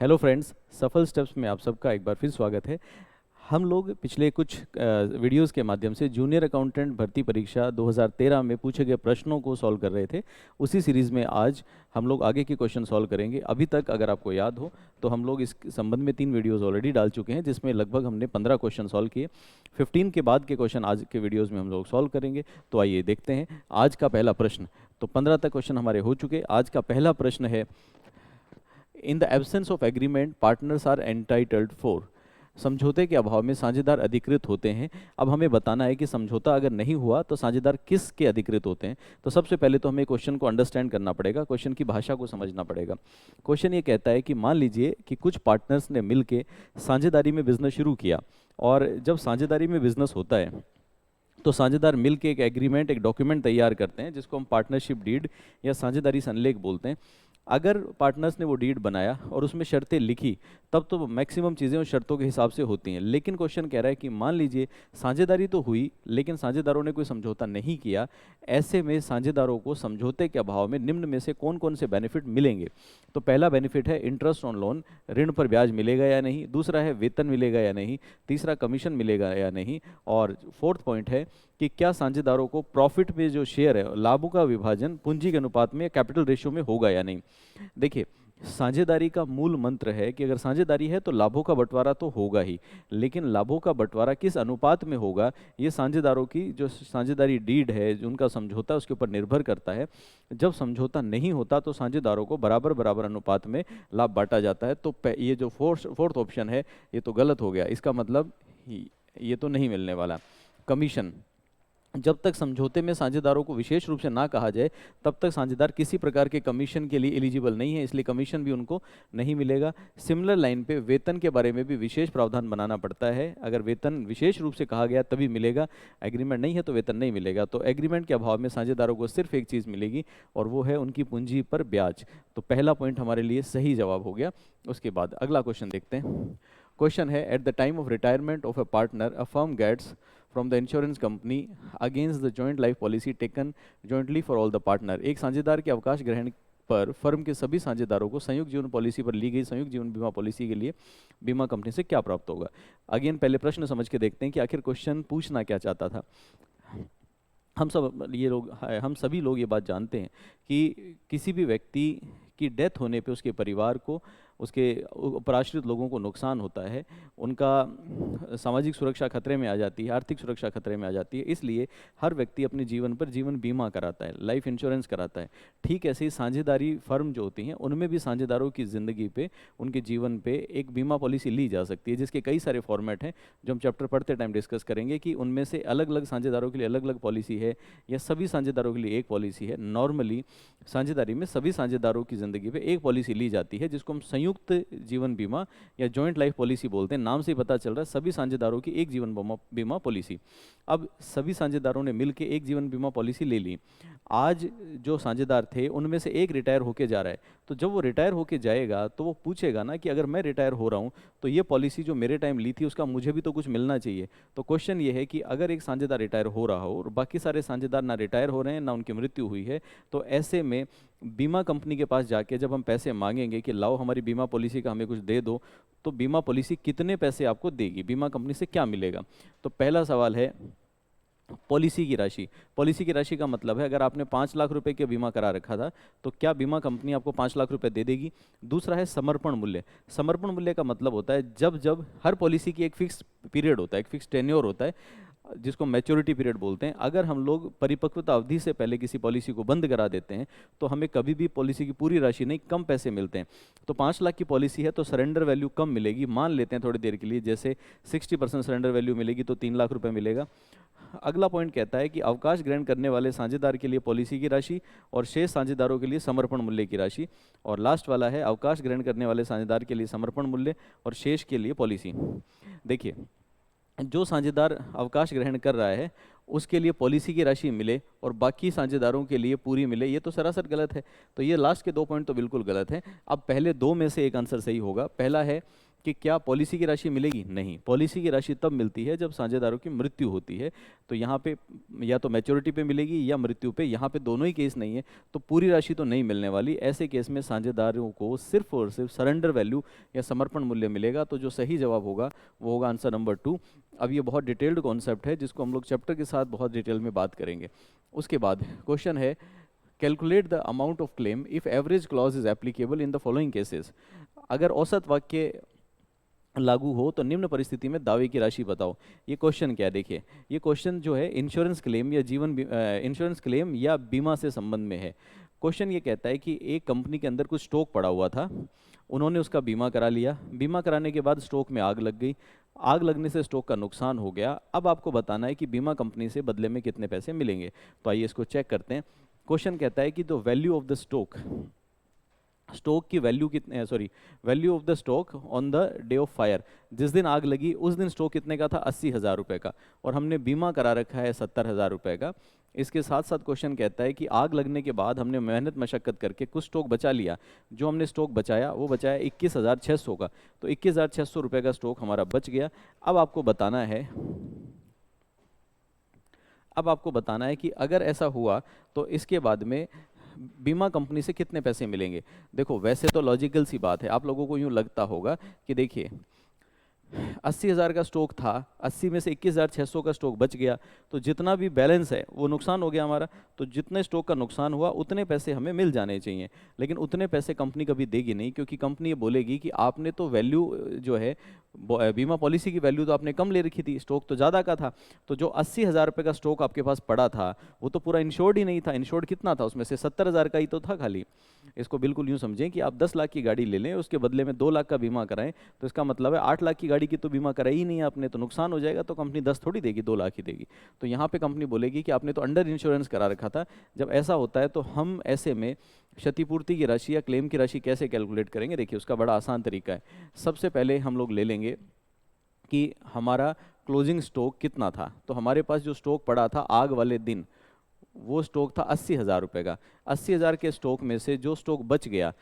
Hello friends, सफल steps में आप सबका एक बार फिर स्वागत है। हम लोग पिछले कुछ वीडियोस के माध्यम से जूनियर अकाउंटेंट भर्ती परीक्षा 2013 में पूछे गए प्रश्नों को सॉल्व कर रहे थे। उसी सीरीज़ में आज हम लोग आगे के क्वेश्चन सॉल्व करेंगे। अभी तक अगर आपको याद हो तो हम लोग इस संबंध में 3 वीडियोस ऑलरेडी डाल चुके हैं, जिसमें लगभग हमने 15 क्वेश्चन सॉल्व किए। 15 के बाद के क्वेश्चन आज के वीडियोज़ में हम लोग सॉल्व करेंगे। तो आइए देखते हैं आज का पहला प्रश्न। तो 15 तक क्वेश्चन हमारे हो चुके। आज का पहला प्रश्न है, in the absence of agreement partners are entitled for. समझौते के अभाव में साझेदार अधिकृत होते हैं। अब हमें बताना है कि समझौता अगर नहीं हुआ तो साझेदार किस के अधिकृत होते हैं। तो सबसे पहले तो हमें क्वेश्चन को अंडरस्टैंड करना पड़ेगा, क्वेश्चन की भाषा को समझना पड़ेगा। क्वेश्चन ये कहता है कि मान लीजिए कि कुछ पार्टनर्स ने मिलके साझेदारी में बिजनेस शुरू किया, और जब साझेदारी में बिजनेस होता है तो साझेदार मिलके एक एग्रीमेंट, एक डॉक्यूमेंट तैयार करते हैं, जिसको हम पार्टनरशिप डीड या साझेदारी संलेख बोलते हैं। अगर पार्टनर्स ने वो डीड बनाया और उसमें शर्तें लिखी, तब तो मैक्सिमम चीज़ें उस शर्तों के हिसाब से होती हैं। लेकिन क्वेश्चन कह रहा है कि मान लीजिए साझेदारी तो हुई लेकिन साझेदारों ने कोई समझौता नहीं किया। ऐसे में साझेदारों को समझौते के अभाव में निम्न में से कौन कौन से बेनिफिट मिलेंगे। तो पहला बेनिफिट है इंटरेस्ट ऑन लोन, ऋण पर ब्याज मिलेगा या नहीं। दूसरा है वेतन मिलेगा या नहीं। तीसरा कमीशन मिलेगा या नहीं। और फोर्थ पॉइंट है कि क्या साझेदारों को प्रॉफिट में जो शेयर है, लाभों का विभाजन पूंजी के अनुपात में, कैपिटल रेशियो में होगा या नहीं। देखिए, साझेदारी का मूल मंत्र है कि अगर साझेदारी है तो लाभों का बंटवारा तो होगा ही, लेकिन लाभों का बंटवारा किस अनुपात में होगा, ये साझेदारों की जो साझेदारी डीड है, जो उनका समझौता है, उसके ऊपर निर्भर करता है। जब समझौता नहीं होता तो साझेदारों को बराबर बराबर अनुपात में लाभ बांटा जाता है। तो ये जो फोर्थ ऑप्शन है ये तो गलत हो गया। इसका मतलब ये तो नहीं मिलने वाला। कमीशन, जब तक समझौते में साझेदारों को विशेष रूप से ना कहा जाए तब तक साझेदार किसी प्रकार के कमीशन के लिए एलिजिबल नहीं है, इसलिए कमीशन भी उनको नहीं मिलेगा। सिमिलर लाइन पे वेतन के बारे में भी विशेष प्रावधान बनाना पड़ता है। अगर वेतन विशेष रूप से कहा गया तभी मिलेगा, एग्रीमेंट नहीं है तो वेतन नहीं मिलेगा। तो एग्रीमेंट के अभाव में साझेदारों को सिर्फ एक चीज़ मिलेगी और वो है उनकी पूंजी पर ब्याज। तो पहला पॉइंट हमारे लिए सही जवाब हो गया। उसके बाद अगला क्वेश्चन देखते हैं। क्वेश्चन है, at the time of retirement of a partner a firm gets from the insurance company against the joint life policy taken jointly for all the partner. एक साझेदार के अवकाश ग्रहण पर फर्म के सभी साझेदारों को संयुक्त जीवन पॉलिसी पर ली गई संयुक्त जीवन बीमा पॉलिसी के लिए बीमा कंपनी से क्या प्राप्त होगा। अगेन पहले प्रश्न समझ के देखते हैं कि आखिर क्वेश्चन पूछना क्या चाहता था। हम सभी लोग ये बात जानते हैं कि किसी भी व्यक्ति की डेथ होने पे उसके परिवार को, उसके उपराश्रित लोगों को नुकसान होता है, उनका सामाजिक सुरक्षा खतरे में आ जाती है, आर्थिक सुरक्षा खतरे में आ जाती है। इसलिए हर व्यक्ति अपने जीवन पर जीवन बीमा कराता है, लाइफ इंश्योरेंस कराता है। ठीक ऐसे ही साझेदारी फर्म जो होती हैं उनमें भी साझेदारों की ज़िंदगी पे, उनके जीवन पे एक बीमा पॉलिसी ली जा सकती है, जिसके कई सारे फॉर्मेट हैं जो हम चैप्टर पढ़ते टाइम डिस्कस करेंगे कि उनमें से अलग अलग साझेदारों के लिए अलग अलग पॉलिसी है या सभी साझेदारों के लिए एक पॉलिसी है। नॉर्मली साझेदारी में सभी साझेदारों की ज़िंदगी पे एक पॉलिसी ली जाती है, जिसको हम संयुक्त जीवन बीमा या जॉइंट लाइफ पॉलिसी बोलते हैं। नाम से ही पता चल रहा है सभी साझेदारों की एक जीवन बीमा पॉलिसी। अब सभी साझेदारों ने मिलकर एक जीवन बीमा पॉलिसी ले ली। आज जो साझेदार थे उनमें से एक रिटायर होके जा रहा है, तो जब वो रिटायर होके जाएगा तो वो पूछेगा ना कि अगर मैं रिटायर हो रहा हूँ तो ये पॉलिसी जो मेरे टाइम ली थी उसका मुझे भी तो कुछ मिलना चाहिए। तो क्वेश्चन ये है कि अगर एक साझेदार रिटायर हो रहा हो और बाकी सारे साझेदार ना रिटायर हो रहे हैं ना उनकी मृत्यु हुई है, तो ऐसे में बीमा कंपनी के पास जाके जब हम पैसे मांगेंगे कि लाओ हमारी बीमा पॉलिसी का हमें कुछ दे दो, तो बीमा पॉलिसी कितने पैसे आपको देगी, बीमा कंपनी से क्या मिलेगा। तो पहला सवाल है पॉलिसी की राशि। पॉलिसी की राशि का मतलब है अगर आपने 5 लाख रुपए का बीमा करा रखा था तो क्या बीमा कंपनी आपको 5 लाख रुपए दे देगी। दूसरा है समर्पण मूल्य। समर्पण मूल्य का मतलब होता है जब जब हर पॉलिसी की एक फिक्स पीरियड होता है, एक फिक्स टेन्योर होता है, जिसको मैच्योरिटी पीरियड बोलते हैं। अगर हम लोग परिपक्वता अवधि से पहले किसी पॉलिसी को बंद करा देते हैं तो हमें कभी भी पॉलिसी की पूरी राशि नहीं, कम पैसे मिलते हैं। तो 5 लाख की पॉलिसी है तो सरेंडर वैल्यू कम मिलेगी। मान लेते हैं थोड़ी देर के लिए जैसे 60% सरेंडर वैल्यू मिलेगी तो 3 लाख रुपए मिलेगा। अगला पॉइंट कहता है कि अवकाश ग्रहण करने वाले साझेदार के लिए पॉलिसी की राशि और शेष साझेदारों के लिए समर्पण मूल्य की राशि। और लास्ट वाला है अवकाश ग्रहण करने वाले साझेदार के लिए समर्पण मूल्य और शेष के लिए पॉलिसी। देखिए, जो साझेदार अवकाश ग्रहण कर रहा है उसके लिए पॉलिसी की राशि मिले और बाकी साझेदारों के लिए पूरी मिले, ये तो सरासर गलत है। तो ये लास्ट के 2 पॉइंट तो बिल्कुल गलत है। अब पहले 2 में से एक आंसर सही होगा। पहला है कि क्या पॉलिसी की राशि मिलेगी? नहीं, पॉलिसी की राशि तब मिलती है जब साझेदारों की मृत्यु होती है। तो यहाँ पे या तो मैच्योरिटी पे मिलेगी या मृत्यु पे, यहाँ पे दोनों ही केस नहीं है, तो पूरी राशि तो नहीं मिलने वाली। ऐसे केस में साझेदारों को सिर्फ और सिर्फ सरेंडर वैल्यू या समर्पण मूल्य मिलेगा। तो जो सही जवाब होगा वो होगा आंसर नंबर 2। अब ये बहुत डिटेल्ड कॉन्सेप्ट है जिसको हम लोग चैप्टर के साथ बहुत डिटेल में बात करेंगे। उसके बाद क्वेश्चन है, calculate the amount of claim if average clause is applicable in the following cases. अगर औसत वाक्य लागू हो तो निम्न परिस्थिति में दावे की राशि बताओ। ये क्वेश्चन क्या है, देखिए ये क्वेश्चन जो है इंश्योरेंस क्लेम या इंश्योरेंस क्लेम या बीमा से संबंध में है। क्वेश्चन ये कहता है कि एक कंपनी के अंदर कुछ स्टॉक पड़ा हुआ था, उन्होंने उसका बीमा करा लिया, बीमा कराने के बाद स्टॉक में आग लग गई, आग लगने से स्टॉक का नुकसान हो गया। अब आपको बताना है कि बीमा कंपनी से बदले में कितने पैसे मिलेंगे। तो आइए इसको चेक करते हैं। क्वेश्चन कहता है कि the value of the stock, stock की वैल्यू कितने, sorry value of the stock on the day of fire, जिस दिन आग लगी उस दिन स्टॉक कितने का था? 80,000 रुपये का, और हमने बीमा करा रखा है 70,000 रुपये का। इसके साथ साथ क्वेश्चन कहता है कि आग लगने के बाद हमने मेहनत मशक्कत करके कुछ स्टॉक बचा लिया, जो हमने स्टॉक बचाया वो बचाया 21,600 का, तो 21,600 रुपये का स्टॉक हमारा बच गया। अब आपको बताना है, कि अगर ऐसा हुआ तो इसके बाद में बीमा कंपनी से कितने पैसे मिलेंगे। देखो वैसे तो लॉजिकल सी बात है, आप लोगों को यूँ लगता होगा कि देखिए 80,000 का स्टॉक था, 80 में से 21,600 का स्टॉक बच गया, तो जितना भी बैलेंस है वो नुकसान हो गया हमारा, तो जितने स्टॉक का नुकसान हुआ उतने पैसे हमें मिल जाने चाहिए। लेकिन उतने पैसे कंपनी कभी देगी नहीं, क्योंकि कंपनी ये बोलेगी कि आपने तो वैल्यू जो है बीमा पॉलिसी की वैल्यू तो आपने कम ले रखी थी, स्टॉक तो ज़्यादा का था, तो जो 80,000 रुपये का स्टॉक आपके पास पड़ा था वो तो पूरा इंश्योर्ड ही नहीं था। इंश्योर्ड कितना था? उसमें से 70,000 का ही तो था खाली। इसको बिल्कुल यूँ समझें कि आप 10 लाख की गाड़ी ले लें, उसके बदले में 2 लाख का बीमा कराएं, तो इसका मतलब है 8 लाख की गाड़ी की तो बीमा कराई ही नहीं आपने, तो नुकसान हो जाएगा। तो कंपनी 10 थोड़ी देगी, 2 लाख ही देगी। तो यहाँ पे कंपनी बोलेगी कि आपने तो अंडर इंश्योरेंस करा रखा था। जब ऐसा होता है तो हम ऐसे में क्षतिपूर्ति की राशि या क्लेम की राशि कैसे कैलकुलेट करेंगे? देखिए उसका बड़ा आसान तरीका है। सबसे पहले हम लोग ले लेंगे कि हमारा क्लोजिंग स्टॉक कितना था। तो हमारे पास जो स्टॉक पड़ा था आग वाले दिन, वो स्टॉक था 80,000 रुपये का। 80,000 के स्टॉक में से जो स्टॉक बच गया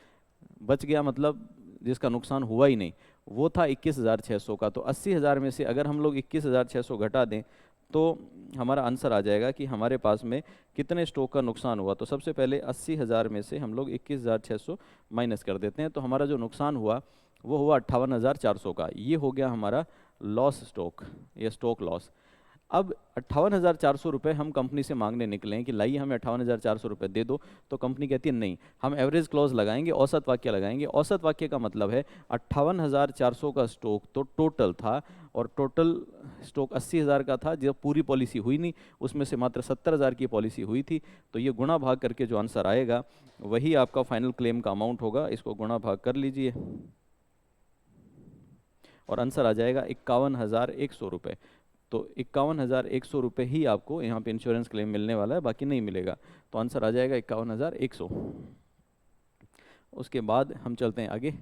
मतलब जिसका नुकसान हुआ ही नहीं, वो था 21,600 का। तो 80,000 में से अगर हम लोग 21,600 घटा दें तो हमारा आंसर आ जाएगा कि हमारे पास में कितने स्टॉक का नुकसान हुआ। तो सबसे पहले 80,000 में से हम लोग 21,600 माइनस कर देते हैं, तो हमारा जो नुकसान हुआ वो हुआ 58,400 का। ये हो गया हमारा लॉस स्टॉक या स्टॉक लॉस। अब 58,400 रुपये हम कंपनी से मांगने निकले हैं कि लाइए हमें 58,400 रुपये दे दो, तो कंपनी कहती है नहीं, हम एवरेज क्लॉज लगाएंगे, औसत वाक्य लगाएंगे। औसत वाक्य का मतलब है 58,400 का स्टॉक तो टोटल था, और टोटल स्टॉक 80,000 का था, जब पूरी पॉलिसी हुई नहीं, उसमें से मात्र 70,000 की पॉलिसी हुई थी। तो ये गुणा भाग करके जो आंसर आएगा वही आपका फाइनल क्लेम का अमाउंट होगा। इसको गुणा भाग कर लीजिए और आंसर आ जाएगा 51,100 रुपये। तो 51,100 रुपये ही आपको यहाँ पे इंश्योरेंस क्लेम मिलने वाला है, बाकी नहीं मिलेगा। तो आंसर आ जाएगा 51,100। उसके बाद हम चलते हैं आगे।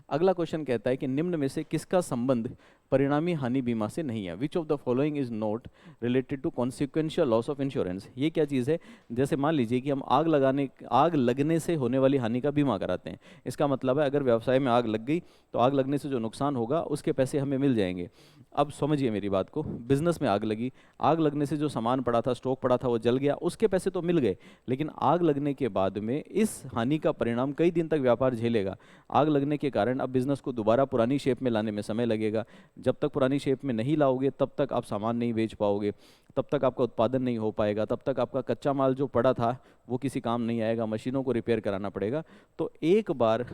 अगला क्वेश्चन कहता है कि निम्न में से किसका संबंध परिणामी हानि बीमा से नहीं है? Which of the following is not related to consequential loss of insurance. ये क्या चीज़ है? जैसे मान लीजिए कि हम आग लगने से होने वाली हानि का बीमा कराते हैं। इसका मतलब है अगर व्यवसाय में आग लग गई तो आग लगने से जो नुकसान होगा उसके पैसे हमें मिल जाएंगे। अब समझिए मेरी बात को, बिजनेस में आग लगी, आग लगने से जो सामान पड़ा था, स्टॉक पड़ा था, वो जल गया, उसके पैसे तो मिल गए, लेकिन आग लगने के बाद में इस हानि का परिणाम कई दिन तक व्यापार झेलेगा। आग लगने के कारण अब बिजनेस को दोबारा पुरानी शेप में लाने में समय लगेगा। जब तक पुरानी शेप में नहीं लाओगे तब तक आप सामान नहीं बेच पाओगे, तब तक आपका उत्पादन नहीं हो पाएगा, तब तक आपका कच्चा माल जो पड़ा था वो किसी काम नहीं आएगा, मशीनों को रिपेयर कराना पड़ेगा। तो एक बार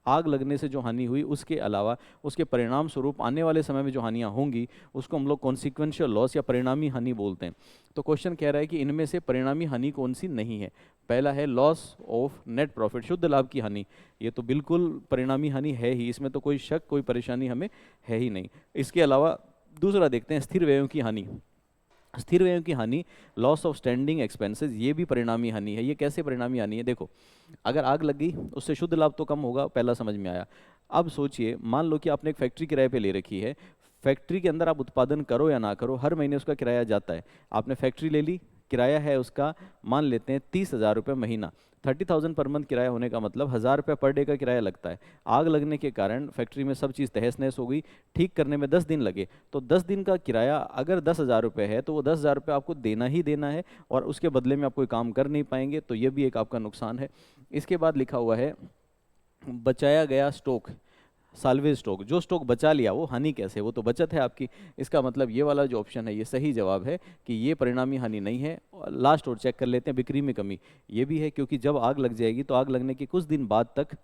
आग लगने से जो हानि हुई उसके अलावा उसके परिणाम स्वरूप आने वाले समय में जो हानियाँ होंगी उसको हम लोग कॉन्सिक्वेंशियल लॉस या परिणामी हानि बोलते हैं। तो क्वेश्चन कह रहा है कि इनमें से परिणामी हानि कौन सी नहीं है? पहला है लॉस ऑफ नेट प्रॉफिट, शुद्ध लाभ की हानि। ये तो बिल्कुल परिणामी हानि है ही, इसमें तो कोई शक, कोई परेशानी हमें है ही नहीं। इसके अलावा दूसरा देखते हैं स्थिर व्ययों की हानि। स्थिर व्ययों की हानि, लॉस ऑफ स्टैंडिंग एक्सपेंसेस, ये भी परिणामी हानि है। ये कैसे परिणामी हानि है? देखो अगर आग लग गई उससे शुद्ध लाभ तो कम होगा, पहला समझ में आया। अब सोचिए, मान लो कि आपने एक फैक्ट्री किराए पे ले रखी है, फैक्ट्री के अंदर आप उत्पादन करो या ना करो हर महीने उसका किराया जाता है। आपने फैक्ट्री ले ली, किराया है उसका मान लेते हैं 30,000 रुपये महीना। 30,000 पर मंथ किराया होने का मतलब 1,000 रुपये पर डे का किराया लगता है। आग लगने के कारण फैक्ट्री में सब चीज़ तहस नहस हो गई, ठीक करने में 10 दिन लगे, तो 10 दिन का किराया अगर 10,000 रुपये है तो वो 10,000 रुपये आपको देना ही देना है, और उसके बदले में आप कोई काम कर नहीं पाएंगे, तो ये भी एक आपका नुकसान है। इसके बाद लिखा हुआ है बचाया गया स्टॉक, साल्वेज स्टॉक, जो स्टॉक बचा लिया वो हानि कैसे, वो तो बचत है आपकी। इसका मतलब ये वाला जो ऑप्शन है ये सही जवाब है कि ये परिणामी हानि नहीं है। लास्ट और चेक कर लेते हैं, बिक्री में कमी, ये भी है, क्योंकि जब आग लग जाएगी तो आग लगने के कुछ दिन बाद तक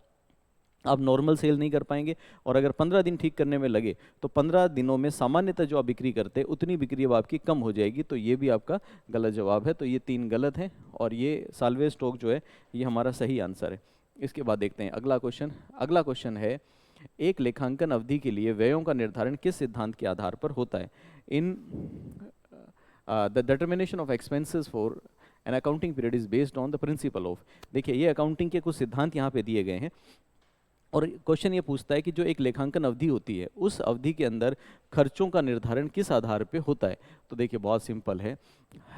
आप नॉर्मल सेल नहीं कर पाएंगे, और अगर 15 दिन ठीक करने में लगे तो 15 दिनों में सामान्यतः जो आप बिक्री करते हैं उतनी बिक्री अब आपकी कम हो जाएगी, तो ये भी आपका गलत जवाब है। तो ये 3 गलत हैं, और ये साल्वेज स्टॉक जो है ये हमारा सही आंसर है। इसके बाद देखते हैं अगला क्वेश्चन। अगला क्वेश्चन है एक लेखांकन अवधि के लिए व्ययों का निर्धारण किस सिद्धांत के आधार पर होता है। In the determination of expenses for an accounting period is based on the principle of. देखिए ये अकाउंटिंग के कुछ सिद्धांत यहाँ पे दिए गए हैं, और क्वेश्चन ये पूछता है कि जो एक लेखांकन अवधि होती है उस अवधि के अंदर खर्चों का निर्धारण किस आधार पे होता है। तो देखिए बहुत सिंपल है,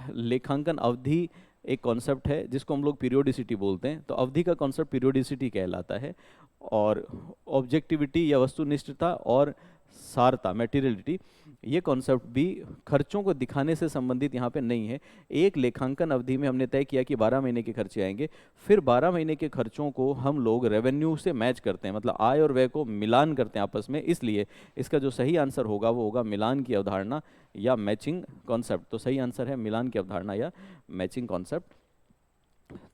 लेखांकन अवधि एक कॉन्सेप्ट है जिसको हम लोग पीरियोडिसिटी बोलते हैं, तो अवधि का कॉन्सेप्ट पीरियोडिसिटी कहलाता है, और ऑब्जेक्टिविटी या वस्तुनिष्ठता और सारता मटेरियलिटी ये कॉन्सेप्ट भी खर्चों को दिखाने से संबंधित यहाँ पे नहीं है। एक लेखांकन अवधि में हमने तय किया कि 12 महीने के खर्चे आएंगे, फिर 12 महीने के खर्चों को हम लोग रेवेन्यू से मैच करते हैं, मतलब आय और व्यय को मिलान करते हैं आपस में, इसलिए इसका जो सही आंसर होगा वो होगा मिलान की अवधारणा या मैचिंग कॉन्सेप्ट। तो सही आंसर है मिलान की अवधारणा या मैचिंग कॉन्सेप्ट।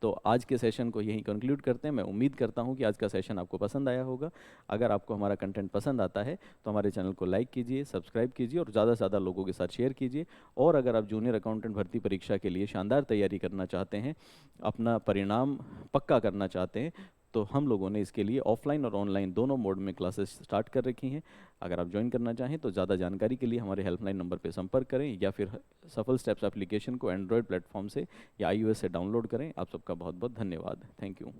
तो आज के सेशन को यहीं कंक्लूड करते हैं। मैं उम्मीद करता हूं कि आज का सेशन आपको पसंद आया होगा। अगर आपको हमारा कंटेंट पसंद आता है तो हमारे चैनल को लाइक कीजिए, सब्सक्राइब कीजिए और ज़्यादा से ज़्यादा लोगों के साथ शेयर कीजिए। और अगर आप जूनियर अकाउंटेंट भर्ती परीक्षा के लिए शानदार तैयारी करना चाहते हैं, अपना परिणाम पक्का करना चाहते हैं, तो हम लोगों ने इसके लिए ऑफलाइन और ऑनलाइन दोनों मोड में क्लासेस स्टार्ट कर रखी हैं। अगर आप ज्वाइन करना चाहें तो ज़्यादा जानकारी के लिए हमारे हेल्पलाइन नंबर पर संपर्क करें, या फिर सफल स्टेप्स एप्लीकेशन को एंड्रॉयड प्लेटफॉर्म से या iOS से डाउनलोड करें। आप सबका बहुत बहुत धन्यवाद। Thank you.